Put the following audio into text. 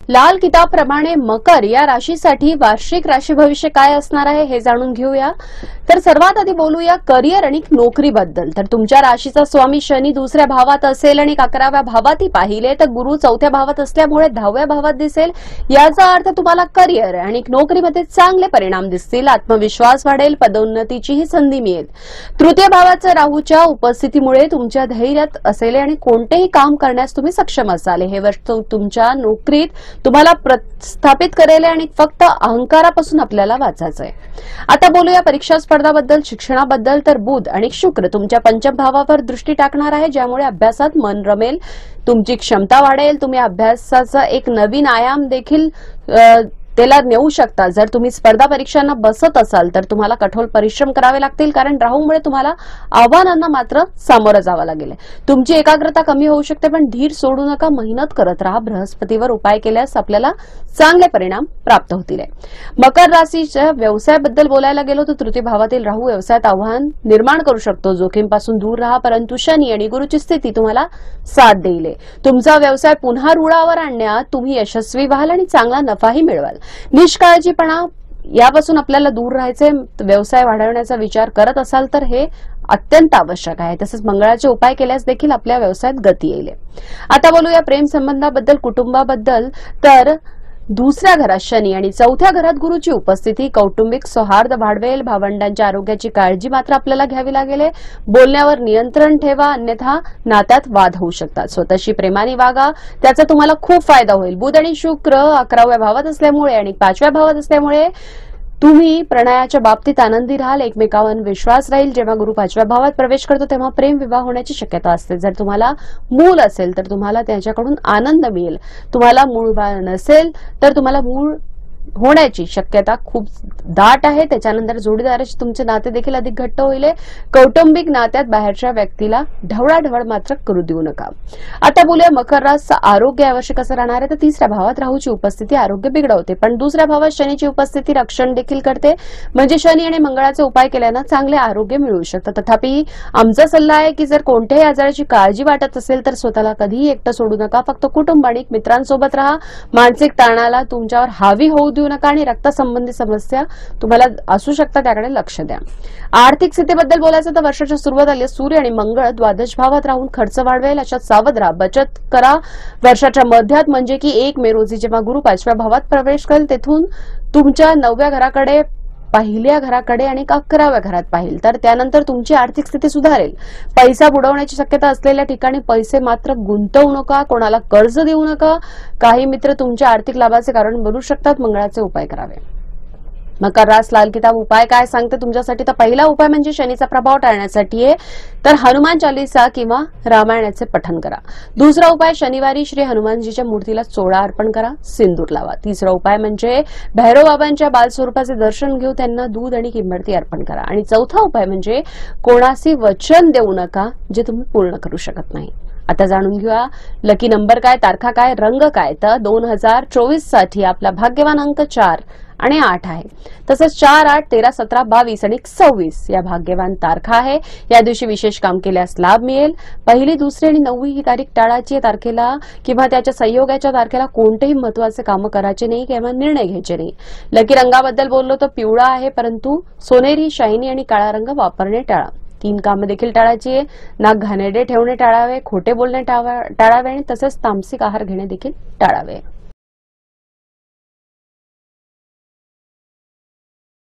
लाल किताबप्रमाणे मकर या राशीसाठी वार्षिक राशी भविष्य काय असणार आहे हे जाणून घेऊया। तर सर्वात आधी बोलूया करिअर आणि नोकरीबद्दल। तर तुमच्या राशीचा स्वामी शनी दुसऱ्या भावात असेल आणि 11व्या भावातही पाहिले तर गुरु चौथ्या भावात असल्यामुळे 10व्या भावात दिसेल। याचा अर्थ तुम्हाला करिअर आणि नोकरीमध्ये चांगले परिणाम दिसतील, आत्मविश्वास वाढेल, पदोन्नतीचीही संधी मिळेल। तृतीय भावाच्या राहूच्या उपस्थितीमुळे तुमच्या धैर्यात असेल आणि कोणतेही काम करण्यास तुम्ही सक्षम असाल। हे वर्ष तुमच्या नोकरीत तुम्हाला प्रस्थापित करेल आणि फक्त अहंकारापासून आपल्याला वाचायचंय। आता बोलूया परीक्षा स्पर्धाबद्दल, शिक्षणाबद्दल। तर बुध आणि शुक्र तुमच्या पंचम भावावर दृष्टी टाकणार आहे, ज्यामुळे अभ्यासात मन रमेल, तुमची क्षमता वाढेल, तुम्ही अभ्यासाचा एक नवीन आयाम देखील त्याला नेऊ शकता। जर तुम्ही स्पर्धा परीक्षांना बसत असाल तर तुम्हाला कठोर परिश्रम करावे लागतील, कारण राहूमुळे तुम्हाला आव्हानांना मात्र सामोरं जावं लागेल। तुमची एकाग्रता कमी होऊ शकते, पण धीर सोडू नका, मेहनत करत राहा। बृहस्पतीवर उपाय केल्यास आपल्याला चांगले परिणाम प्राप्त होतील। मकर राशीच्या व्यवसायाबद्दल बोलायला गेलो तर तृतीय भावातील राहू व्यवसायात आव्हान निर्माण करू शकतो। जोखीमपासून दूर राहा, परंतु शनी आणि गुरुची स्थिती तुम्हाला साथ देईल। तुमचा व्यवसाय पुन्हा रुळावर आणण्यात तुम्ही यशस्वी व्हाल आणि चांगला नफाही मिळवाल। निष्काळजीपणा यापासून आपल्याला दूर राहायचे। व्यवसाय वाढवण्याचा विचार करत असाल तर हे अत्यंत आवश्यक आहे। तसेच मंगळाचे उपाय केल्यास देखील आपल्या व्यवसायात गती येईल। आता बोलूया प्रेम संबंधाबद्दल, कुटुंबाबद्दल। तर दुसऱ्या घरात शनी आणि चौथ्या घरात गुरुची उपस्थिती कौटुंबिक सौहार्द वाढवेल। भावंडांच्या आरोग्याची काळजी मात्र आपल्याला घ्यावी लागेल। बोलण्यावर नियंत्रण ठेवा, अन्यथा नात्यात वाद होऊ शकतात। स्वतःशी प्रेमाने वागा, त्याचा तुम्हाला खूप फायदा होईल। बुध आणि शुक्र 11व्या भावात असल्यामुळे आणि 5व्या भावात असल्यामुळे तुम्ही प्रणयाच्या बाबतीत आनंदी राहाल, एकमेकांवर विश्वास राहील। जेव्हा गुरु 5व्या भावात प्रवेश करतो तेव्हा प्रेम विवाह होण्याची शक्यता असते। जर तुम्हाला मूल असेल तर तुम्हाला त्याच्याकडून आनंद मिळेल। तुम्हाला मूल बाळ नसेल तर तुम्हाला मूल होण्याची शक्यता खूप दाट आहे। त्याच्यानंतर जोडीदाराशी तुमचे नाते देखील अधिक घट्ट होईल। कौटुंबिक नात्यात बाहेरच्या व्यक्तीला ढवळाढवळ मात्र करू देऊ नका। आता बोलूया मकर राशीचं आरोग्य यावर्षी कसं राहणार आहे। तर तिसऱ्या भावात राहूची उपस्थिती आरोग्य बिघडवते, पण दुसऱ्या भावात शनीची उपस्थिती रक्षण देखील करते। म्हणजे शनी आणि मंगळाचे उपाय केल्यानं चांगले आरोग्य मिळू शकतं। तथापि आमचा सल्ला आहे की जर कोणत्याही आजाराची काळजी वाटत असेल तर स्वतःला कधीही एकटं सोडू नका। फक्त कुटुंब आणि मित्रांसोबत राहा। मानसिक ताणाला तुमच्यावर हावी होऊ देऊ नका आणि रक्तसंबंधी समस्या तुम्हाला असू शकतात त्याकडे लक्ष द्या। आर्थिक स्थितीबद्दल बोलायचं तर वर्षाच्या सुरुवातीला सूर्य आणि मंगळ द्वादश भावात राहून खर्च वाढवेल, अशात सावध राहा, बचत करा। वर्षाच्या मध्यात म्हणजे की 1 मे रोजी जेव्हा गुरु 5व्या भावात प्रवेश करेल तेथून तुमच्या 9व्या घराकडे, पहिल्या घराकडे आणि 11व्या घरात पाहिल तर त्यानंतर तुमची आर्थिक स्थिती सुधारेल। पैसा बुडवण्याची शक्यता असलेल्या ठिकाणी पैसे मात्र गुंतवू नका, कोणाला कर्ज देऊ नका। काही मित्र तुमच्या आर्थिक लाभाचे कारण बनू शकतात। मंगळाचे उपाय करावे। मकर रास लाल किताब उपाय काय सांगते तुमच्यासाठी। तर पहिला उपाय म्हणजे शनीचा प्रभाव टाळण्यासाठी आहे, तर हनुमान चालीसा किंवा रामायणाचे पठण करा। दुसरा उपाय शनिवारी श्री हनुमानजीच्या मूर्तीला चोळा अर्पण करा, सिंदूर लावा। तिसरा उपाय म्हणजे भैरव बाबांच्या बाल स्वरूपाचे दर्शन घेऊ, त्यांना दूध आणि किंमती अर्पण करा। आणि चौथा उपाय म्हणजे कोणाशी वचन देऊ नका जे तुम्ही पूर्ण करू शकत नाही। आता जाणून घेऊया लकी नंबर काय, तारखा काय, रंग काय। तर 2024 साठी आपला भाग्यवान अंक 4 आणि 8 आहे। तसंच 4, 8, 13, 17, 22 आणि 26 या भाग्यवान तारखा आहे। या दिवशी विशेष काम केल्यास लाभ मिळेल। पहिली, दुसरी आणि 9वी ही तारीख टाळाची तारखेला किंवा त्याच्या संयोगाच्या तारखेला कोणतेही महत्त्वाचे काम करायचे नाही किंवा निर्णय घ्यायचे नाही। लकी रंगाबद्दल बोललो तर पिवळा आहे, परंतु सोनेरी, शायनी आणि काळा रंग वापरणे टाळा। 3 कामं देखील टाळायची आहे। नाक घाणेरडे ठेवणे टाळावे, खोटे बोलणे टाळावे आणि तसेच तामसिक आहार घेणे देखील टाळावे।